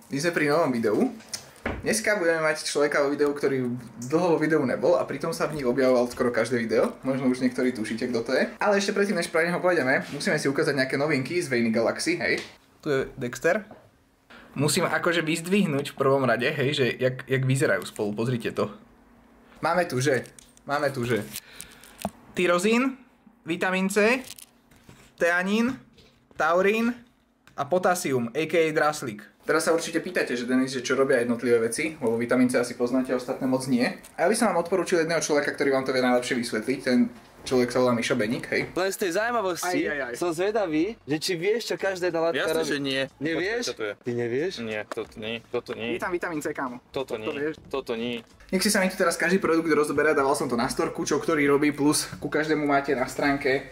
My sme pri novom videu. Dneska budeme mať človeka vo videu, ktorý dlho vo videu nebol a pritom sa v nich objavoval skoro každé video. Možno už niektorí tušíte, kto to je. Ale ešte predtým, než pre neho pôjdeme, musíme si ukázať nejaké novinky z Vejny Galaxy, hej. Tu je Dexter. Musím akože vyzdvihnúť v prvom rade, hej, že jak vyzerajú spolu, pozrite to. Máme tu, že tyrozín, vitamín C, teanín, taurín a potásium, a.k.a. draslík. Teraz sa určite pýtate, že Denis, že čo robia jednotlivé veci, lebo vitamín C asi poznáte, ostatné moc nie. A ja by som vám odporúčil jedného človeka, ktorý vám to vie najlepšie vysvetliť. Ten človek sa volá Mišo Beník, hej. Len z tej zaujímavosti som zvedavý, že či vieš, čo každá jedna látka robí. Jasne, že nie. Nevieš? Čo to je? Ty nevieš? Nie, toto nie. Je tam vitamín C, kámo. Toto nie. Nech si sa mi tu teraz každý produkt rozoberá, dával som to na storku, čo ktorý robí, plus ku každému máte na stránke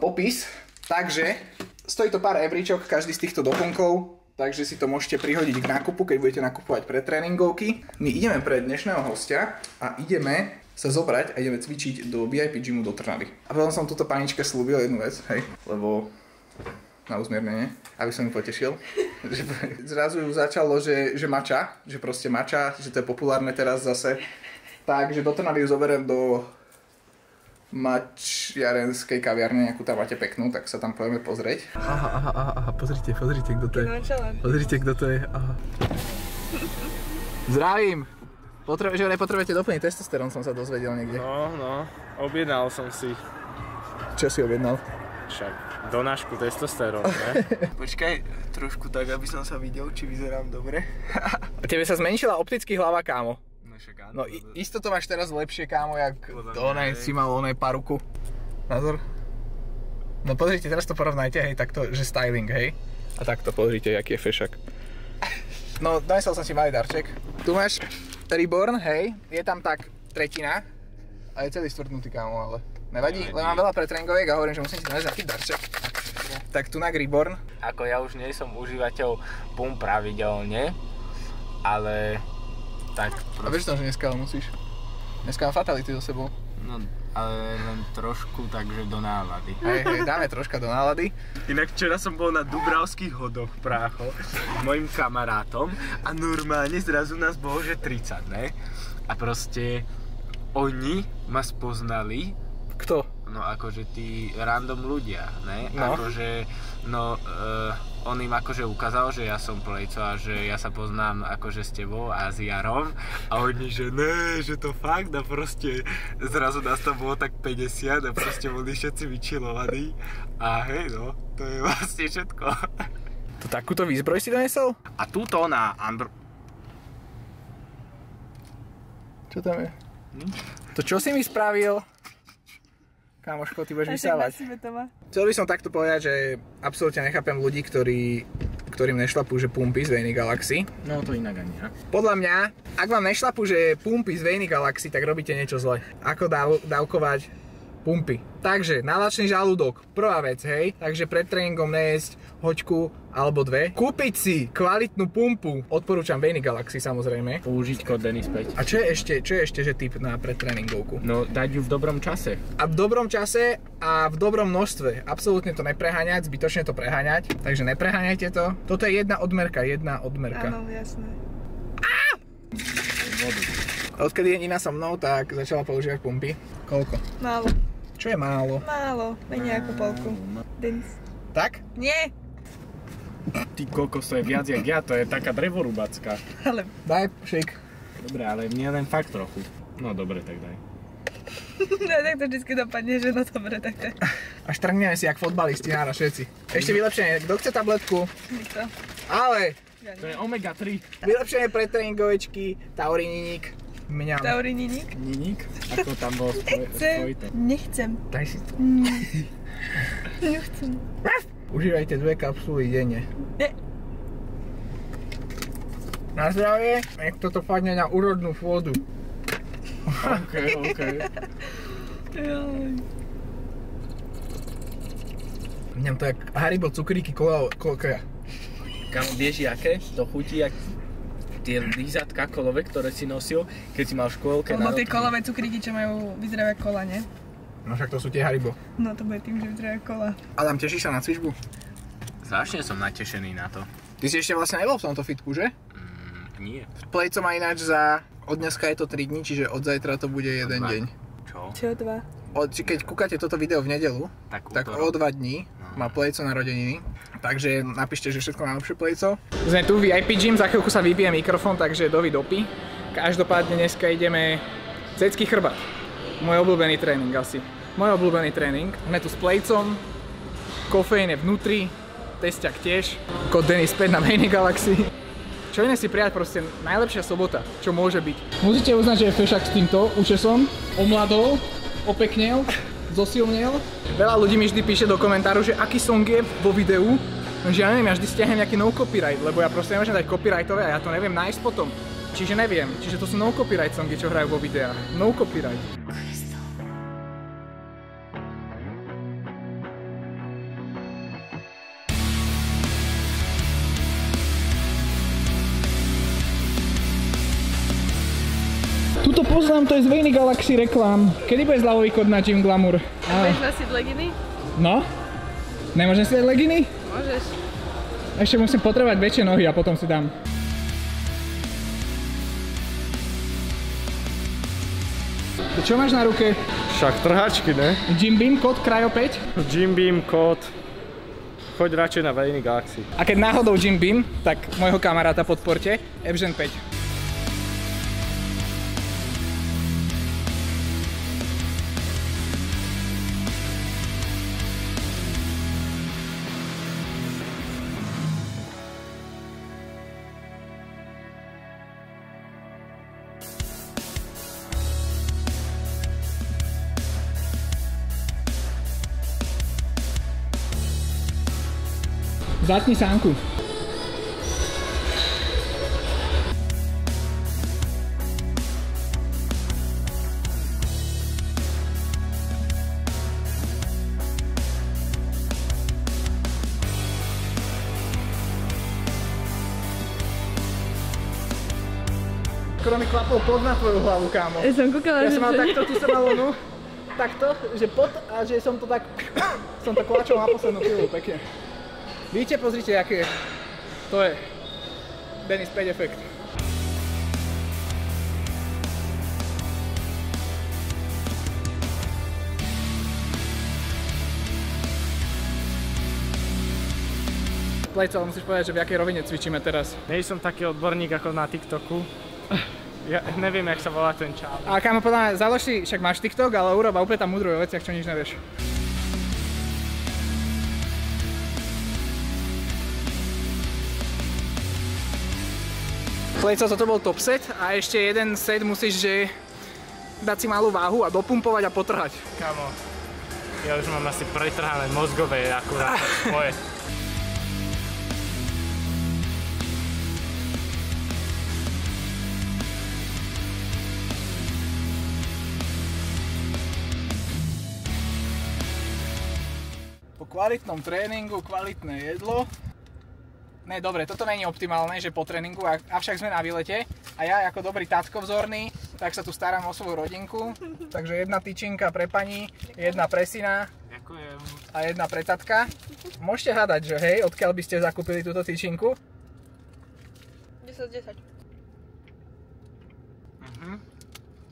popis. Takže stojí to pár ebríčok, každý z týchto doplnkov. Takže si to môžete prihodiť k nákupu, keď budete nakupovať pre tréningovky. My ideme pre dnešného hostia a ideme sa zobrať a ideme cvičiť do VIP gymu do Trnavy. A potom som túto paničke slúbil jednu vec, hej, lebo na uzmiernenie, aby som ju potešil. Zrazu ju začalo, že mača, že proste mača, že to je populárne teraz zase. Takže do Trnavy ju zoberiem do mačiarenskej kaviarne, nejakú tam máte peknú, tak sa tam pojeme pozrieť. Aha, pozrite, kto to je. Pozrite, kto to je. Aha. Zdravím! Že nepotrebujete doplniť testosterón, som sa dozvedel niekde. No, objednal som si. Čo si objednal? Však donášku testosterón, ne? Počkaj, trošku tak, aby som sa videl, či vyzerám dobre. Tebe sa zmenšila opticky hlava, kámo. No áno, isto to máš teraz lepšie, kámo, jak si mal oné paruku. Názor? No pozrite, teraz to porovnajte, hej, takto, že styling, hej. A takto pozrite, aký je fešak. No, donesol som si malý darček. Tu máš Reborn, hej, je tam tak tretina. A je celý stvrdnutý, kámo, ale nevadí, len mám veľa pretréningoviek a hovorím, že musím si doniesť nejaký darček. Tak tu na Reborn. Ako ja už nie som užívateľ pump pravidelne, ale tak proste. A vieš tam, že dneska musíš? Dneska mám fatality so sebou. No, ale len trošku, takže do nálady. Hej, dáme troška do nálady. Inak včera som bol na Dubravských hodoch v Práho s mojim kamarátom a normálne zrazu nás bolo, že 30, ne? A proste oni ma spoznali. Kto? No akože tí random ľudia, ne? No. Akože, on im akože ukázal, že ja som Plejco a že ja sa poznám akože s tebou a s Jarom a oni, že ne, že to fakt a proste zrazu nás tam bolo tak 50 a proste boli všetci vyčilovaní a hej no, to je vlastne všetko. To takúto výzbroj si donesol? A túto na Čo tam je? To čo si mi spravil? Kámoško, ty budeš vysávať. Chcel by som takto povedať, že absolútne nechápem ľudí, ktorým nešlapú, že pumpy z Vejny Galaxy. No to inak ani, ja. Podľa mňa, ak vám nešlapú, že pumpy z Vejny Galaxy, tak robíte niečo zle. Ako dávkovať pumpy. Takže, nalačný žalúdok, prvá vec, hej. Takže pred tréningom nejesť hoďku alebo dve. Kúpiť si kvalitnú pumpu, odporúčam Vejny Galaxy samozrejme. Použiť kód Denis5. A čo je ešte, že tip na predtréningovku? No, dať ju v dobrom čase. A v dobrom čase a v dobrom množstve. Absolútne to nepreháňať, zbytočne to preháňať. Takže nepreháňajte to. Toto je jedna odmerka. Áno, jasné. Odkedy je Nina so mnou, tak začala používať pumpy. Koľko? Málo. Čo je málo? Málo, menej ako polku. Denis. Tak? Nie! Ty kokos, to je viac jak ja, to je taká drevorubacká. Ale... Daj, šik. Dobre, ale mne len fakt trochu. No dobre, tak daj. No tak to vždycky dopadne, že no dobre, tak daj. A štrngneme si jak fotbalisti nára všetci. Ešte vylepšenie, kto chce tabletku? Nikto. Ale! To je omega 3. Vylepšenie pre tréningovečky, tauriník. Mňam. Tauriník? Niník? Ako tam bol spojito? Nechcem. Daj si to. Nechcem. Užívajte 2 kapsuly denne. Nie. Na zdravie, nech toto padne na úrodnú pôdu. OK. Mňam to jak Haribo cukríky koľko. Kámo, vieš jaké? To chutí jak tie lízatka kolové, ktoré si nosil, keď si mal v škôlke na tie kolové cukríky, čo majú vyzerajú ako kola, nie? No však to sú tie Haribo. No to bude tým, že vyzerajú kola. Adam, tešíš sa na cvičbu? Strašne som natešený na to. Ty si ešte vlastne nebol v tomto fitku, že? Nie. Plejco má ináč za... Od dneska je to 3 dní, čiže od zajtra to bude 1 deň. Čo 2? Keď kúkate toto video v nedelu, tak o 2 dní má Plejco narodeniny. Takže napíšte, že všetko najlepšie, Plejco. Sme tu v VIP gym, za chvíľku sa vybije mikrofón, takže dovi dopí. Každopádne dneska ideme cecký chrbát. Môj obľúbený tréning asi. Môj obľúbený tréning. Sme tu s Plejcom, kofeín je vnútri, tesťak tiež, kód Denis späť na Mainy Galaxy. Čo iné si prijať, proste najlepšia sobota, čo môže byť. Musíte uznať, že je fešak s týmto účesom. Omladol, opeknel, zosilnel. Veľa ľudí mi vždy píše do komentáru, že aký song je vo videu. Že ja neviem, ja vždy stiahnem nejaký no copyright, lebo ja proste nemôžem dať copyrightové a ja to neviem nájsť potom. Čiže neviem, čiže to sú no copyright songy, čo hrajú vo videách. No copyright. Tuto poznám, to je z Mainy Galaxy reklám. Kedy bude zľavový kód na Gym Glamour? Budeš nosiť leginy? No? Nemôžem si dať leginy? Môžeš. Ešte musím potrebovať väčšie nohy a potom si dám. Čo máš na ruke? Však trhačky, ne? Jim Beam, kód Cryo 5? Jim Beam, kód. Choď radšej na Mainy Galaxy. A keď náhodou Jim Beam, tak môjho kamaráta podporte, Evžen 5. Zatni sánku. Skoro mi klapol pod na tvoju hlavu, kámo. Ja som kúkala, Ja že... som mal takto, tu som mal onu, takto, že pod a že som to tak, som to kláčol na poslednú chvíľu, pekne. Vidíte, pozrite, aké je. To je Denis 5 efekt. Plejco, ale musíš povedať, že v jakej rovine cvičíme teraz. Nie som taký odborník ako na TikToku. Ja neviem, jak sa volá ten čau. A kámo, podľa mňa, založ si, však máš TikTok, ale urob a úplne tam múdruj o veciach, čo nič nevieš. Plejco, toto bol top set a ešte jeden set musíš, že dať si malú váhu a dopumpovať a potrhať. Kamo, ja už mám asi pretrhané mozgové akurát moje. Po kvalitnom tréningu, kvalitné jedlo. Ne, dobre, toto není optimálne, že po tréningu, avšak sme na výlete a ja ako dobrý tatko vzorný, tak sa tu starám o svoju rodinku. Takže jedna tyčinka pre pani, jedna pre syna. Ďakujem. A jedna pre tatka. Môžete hádať, že hej, odkiaľ by ste zakúpili túto tyčinku? 10.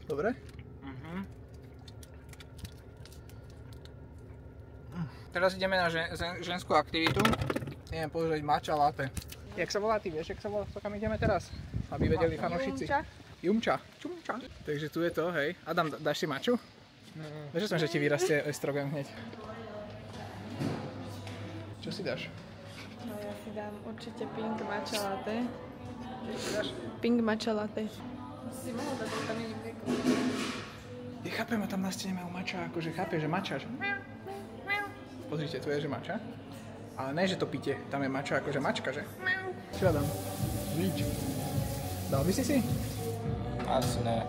Dobre. Teraz ideme na ženskú aktivitu. Ideme pozrieť matcha latte. Jak sa volá, ty vieš, jak sa volá, to kam ideme teraz? Aby vedeli fanúšici. Jumča. Čumča. Takže tu je to, hej. Adam, dáš si matchu? Vieš som, že ti vyrastie estrogen hneď. Čo si dáš? No ja si dám určite pink matcha latte. Čo si dáš? Pink matcha latte. Si mohol dať, tam je mlieko. Ja chápem, a tam na stene majú matcha, akože chápem, že matcha, že... Pozrite, tu je, že matcha. Ale ne, že to pite, tam je matcha, akože mačka, že? Čo ja dám? Víč. Dal by si si? Asi ne.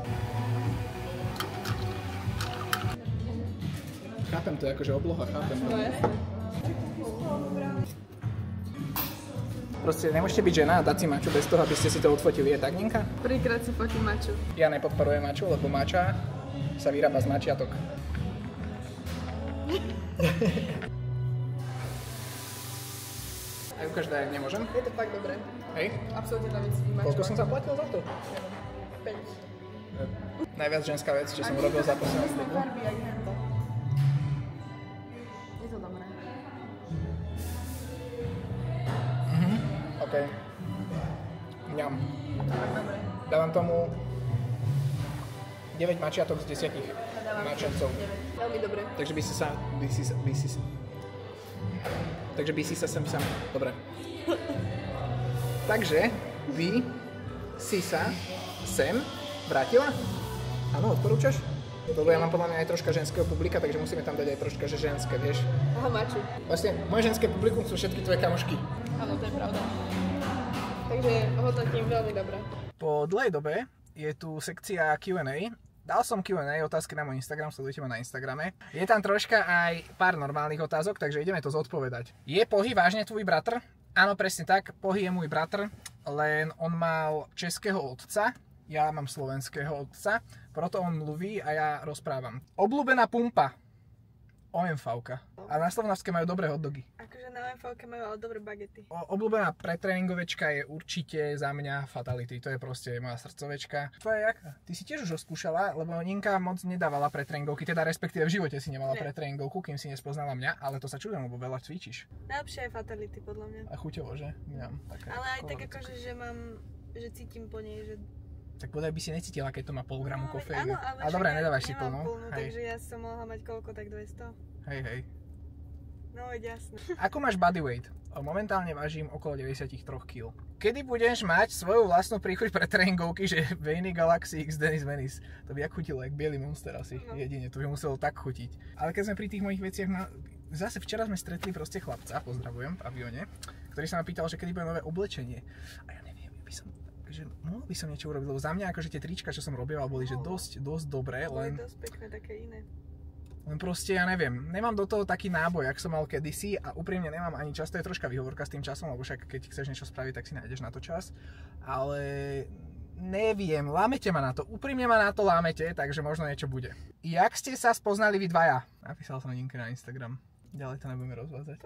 Chápem, to je akože obloha, chápem. No jasne. Proste nemôžete byť žena a dať si maču bez toho, aby ste si to odfotili, je tak, Ninka? Prvýkrát si fotím maču. Ja nepodporujem maču, lebo mača sa vyrába z mačiatok. Aj ukáž daj, nemôžem? Je to fakt dobré. Hej? Absolútne tam nic vymačovať. Koľko som zaplatil za to? 5. Najviac ženská vec, čo som urobil za poslednú dobu. Farby aj hento. Je to dobré. OK. Mňam. Tak dobré. Dávam tomu 9 mačiatok z 10 mačancov. 9. Veľmi dobré. Takže by si sa sem sám. Dobre. Takže by si sa sem vrátila? Áno, odporúčaš? Lebo ja mám podľa mňa aj troška ženského publika, takže musíme tam dať aj troška, že ženské, vieš. Aha, maču. Vlastne, moje ženské publikum sú všetky tvoje kamošky. Áno, to je pravda. Takže hodnotím veľmi dobré. Po dlhej dobe je tu sekcia Q&A. Dal som Q&A, otázky na môj Instagram, sledujte ma na Instagrame. Je tam troška aj pár normálnych otázok, takže ideme to zodpovedať. Je Pohy vážne tvoj bratr? Áno, presne tak, Pohy je môj bratr, len on mal českého otca, ja mám slovenského otca, proto on mluví a ja rozprávam. Obľúbená pumpa. OMV-ka. A na Slovnaftske majú dobré hotdogy. Akože na OMV-ke majú ale dobré bagety. Obľúbená pretréningovečka je určite za mňa Fatality. To je proste moja srdcovečka. Tvoja jaká? Ty si tiež už skúšala, lebo Ninka moc nedávala pretréningovky, teda respektíve v živote si nemala pretréningovku, kým si nespoznala mňa, ale to sa čudujem, lebo veľa cvičíš. Najlepšie je Fatality podľa mňa. A chuťovo, že? Mňam, ale aj tak akože, že cítim po nej, že... Tak bodaj by si necítila, keď to má pol gramu kofeínu. Áno, ale dobre, nedávaš si plnú. Takže ja som mohla mať koľko, tak 200. Hej. No, je jasné. Ako máš body weight? Momentálne vážim okolo 93 kg. Kedy budeš mať svoju vlastnú príchuť pre tréningovky, že Veiny Galaxy X Dennis Venice? To by jak chutilo, jak biely monster asi. No. Jedine, to by muselo tak chutiť. Ale keď sme pri tých mojich veciach, zase včera sme stretli proste chlapca, pozdravujem, v avióne, ktorý sa ma pýtal, že kedy bude nové oblečenie. A ja neviem, mohol by som niečo urobiť, lebo za mňa akože tie trička, čo som robil, boli že dosť dobré, len... Boli dosť pekné, také iné. Len proste, ja neviem, nemám do toho taký náboj, jak som mal kedysi a úprimne nemám ani čas, to je troška výhovorka s tým časom, lebo však keď chceš niečo spraviť, tak si nájdeš na to čas, ale neviem, lámete ma na to, úprimne ma na to lámete, takže možno niečo bude. Jak ste sa spoznali vy dvaja? Napísal som Ninke na Instagram, ďalej to nebudeme rozvádzať.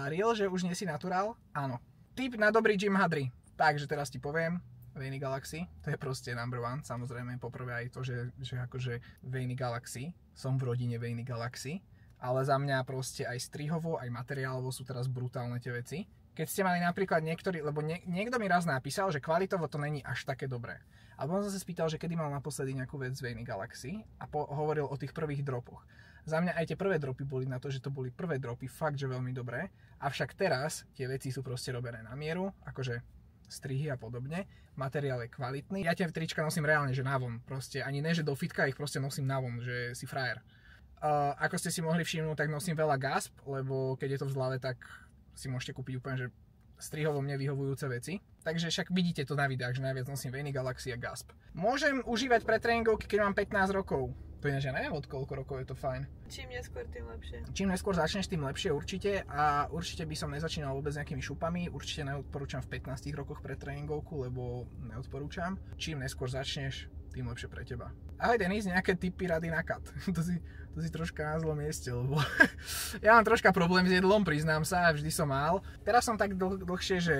Real, že už nie si naturál? Áno. Tip na dobrý gym hadry. Takže teraz ti poviem, Veiny Galaxy, to je proste number one, samozrejme poprvé aj to, že akože Veiny Galaxy, som v rodine Veiny Galaxy, ale za mňa proste aj strihovo, aj materiálovo sú teraz brutálne tie veci. Keď ste mali napríklad niektorý, lebo niekto mi raz napísal, že kvalitovo to není až také dobré. Alebo on zase spýtal, že kedy mal naposledy nejakú vec z Veiny Galaxy a hovoril o tých prvých dropoch. Za mňa aj tie prvé dropy boli na to, že to boli prvé dropy fakt, že veľmi dobré, avšak teraz tie veci sú proste robené na mieru, akože strihy a podobne, materiál je kvalitný. Ja tie trička nosím reálne, že navon, proste ani ne, že do fitka ich proste nosím navon, že si frajer. Ako ste si mohli všimnúť, tak nosím veľa Gasp, lebo keď je to v zlave, tak si môžete kúpiť úplne, že strihovo mne vyhovujúce veci. Takže však vidíte to na videách, že najviac nosím Veiny Galaxy a Gasp. Môžem užívať pre tréningovky, keď mám 15 rokov. To je, že neviem, od koľko rokov je to fajn. Čím neskôr, tým lepšie. Čím neskôr začneš, tým lepšie určite. A určite by som nezačínal vôbec nejakými šupami. Určite neodporúčam v 15 rokoch pre tréningovku, lebo neodporúčam. Čím neskôr začneš, tým lepšie pre teba. Ahoj Denis, nejaké tipy, rady na cut. To si troška na zlom mieste, lebo ja mám troška problém s jedlom, priznám sa, vždy som mal. Teraz som tak dlhšie, že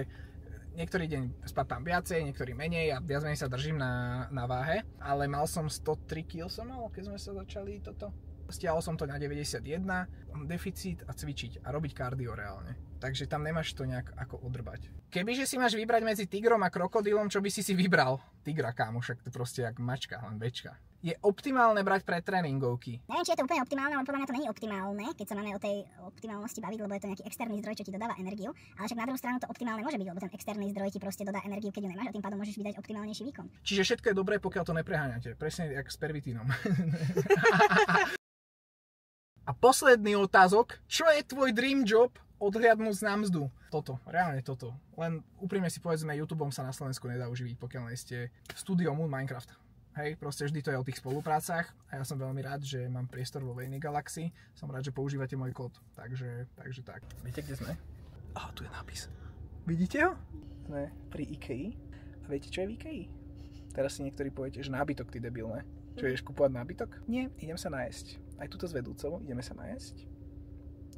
niektorý deň spatám viacej, niektorý menej a viac menej sa držím na váhe, ale mal som 103 kg keď sme sa začali toto. Stiahol som to na 91, deficit a cvičiť a robiť kardio reálne. Takže tam nemáš to nejak ako odrbať. Kebyže si máš vybrať medzi tigrom a krokodílom, čo by si vybral? Tigra, kámo, však to proste jak mačka, len bečka. Je optimálne brať pre tréningovky. Neviem, či je to úplne optimálne, ale podľa mňa to nie je optimálne, keď sa máme o tej optimálnosti baviť, lebo je to nejaký externý zdroj, čo ti dodáva energiu. Ale však na druhú stranu to optimálne môže byť, lebo ten externý zdroj ti proste dodá energiu, keď ju nemáš a tým pádom môžeš vydať optimálnejší výkon. Čiže všetko je dobré, pokiaľ to nepreháňate. Presne jak s pervitínom. A posledný otázok. Čo je tvoj dream job odhliadnúť na mzdu? Toto, reálne toto. Len úprimne si povedzme, YouTubeom sa na Slovensku nedá uživiť, pokiaľ nie ste Studio Moon Minecraft. Hej, proste vždy to je o tých spoluprácach a ja som veľmi rád, že mám priestor vo Veiny Galaxy. Som rád, že používate môj kód. Takže tak. Viete, kde sme? Tu je nápis. Vidíte ho? Sme pri IKEA. A viete, čo je v IKEA? Teraz si niektorí poviete, že nábytok, ty debil, ne? Čo ideš kupovať nábytok? Nie, idem sa najesť. Aj tuto s vedúcou ideme sa najesť.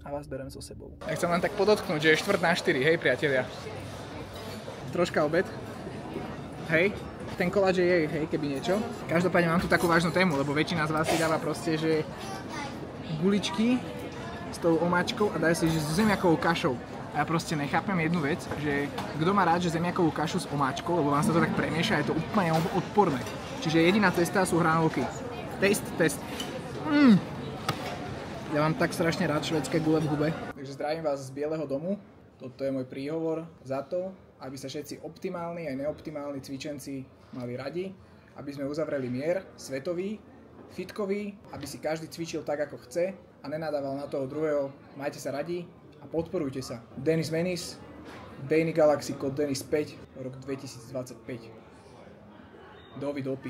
a vás berem so sebou. Ja chcem len tak podotknúť, že je 3:45, hej priatelia. Troška obed. Hej, ten koláč je jej, hej, keby niečo. Každopádne mám tu takú vážnu tému, lebo väčšina z vás si dáva proste, že guličky s tou omáčkou a dajú si, že s zemiakovou kašou. A ja proste nechápem jednu vec, že kto má rád, že zemiakovú kašu s omáčkou, lebo vám sa to tak premieša, je to úplne odporné. Čiže jediná cesta sú hranolky. Test. Ja mám tak strašne rád švédske gule v hube. Takže zdravím vás z Bieleho domu. Toto je môj príhovor za to, aby sa všetci optimálni aj neoptimálni cvičenci mali radi, aby sme uzavreli mier svetový, fitkový, aby si každý cvičil tak, ako chce a nenadával na toho druhého. Majte sa radi a podporujte sa. Denis Menis, Dany Galaxy, kód Denis 5, rok 2025. Dovi dopi.